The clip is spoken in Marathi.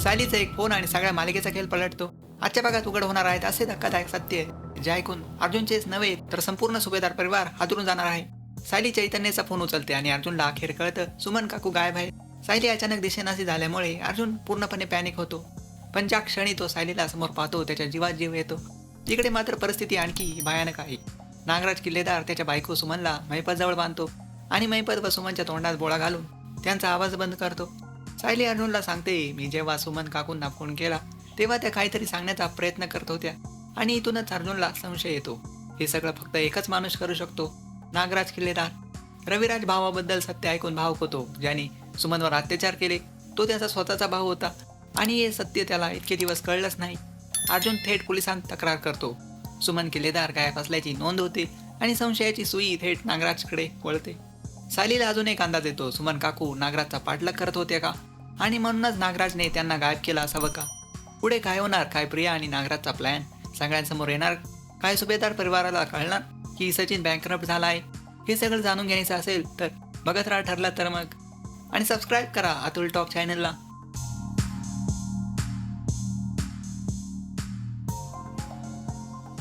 सायलीचा एक फोन आणि सगळ्या मालिकेचा खेळ पलटतो. आजच्या भागात उघड होणार आहेत असे धक्कादायक सत्य आहे, जे ऐकून अर्जुनचेच नव्हे तर संपूर्ण सुभेदार परिवार हादरून जाणार आहे. सायली चैतन्याचा फोन उचलते आणि अर्जुनला अखेर कळतं सुमन काकू गायब आहे. सायली अचानक दिसेनाशी झाल्यामुळे अर्जुन पूर्णपणे पॅनिक होतो. पण ज्या क्षणी तो सायलीला समोर पाहतो त्याच्या जीवात जीव येतो. इकडे मात्र परिस्थिती आणखी भयानक आहे. नागराज किल्लेदार त्याच्या बायको सुमनला महिपतजवळ बांधतो आणि महिपत व सुमनच्या तोंडात बोळा घालून त्यांचा आवाज बंद करतो. सायली अर्जुनला सांगते, मी जेव्हा सुमन काकूंना फोन केला तेव्हा त्या काहीतरी सांगण्याचा प्रयत्न करत होत्या आणि इथूनच अर्जुनला संशय येतो. हे सगळं फक्त एकच माणूस करू शकतो, नागराज किल्लेदार. रविराज भावाबद्दल सत्य ऐकून भावुक होतो. ज्याने सुमनवर अत्याचार केले तो त्याचा स्वतःचा भाऊ होता आणि हे सत्य त्याला इतके दिवस कळलंच नाही. अर्जुन थेट पोलिसांत तक्रार करतो. सुमन किल्लेदार गायब असल्याची नोंद होते आणि संशयाची सुई थेट नागराजकडे वळते. सायलीला अजून एक अंदाज येतो, सुमन काकू नागराजचा पाठलाग करत होते का आणि म्हणूनच नागराजने त्यांना गायब केला असावं का. पुढे काय होणार, काय प्रिया आणि नागराजचा प्लॅन सगळ्यांसमोर येणार, काय सुभेदार परिवाराला कळणार की सचिन बँकरप्ट झाला आहे, हे सगळं जाणून घ्यायचं असेल तर बघत राहा ठरलं तर मग. आणि सबस्क्राईब करा अतुल टॉक चॅनलला.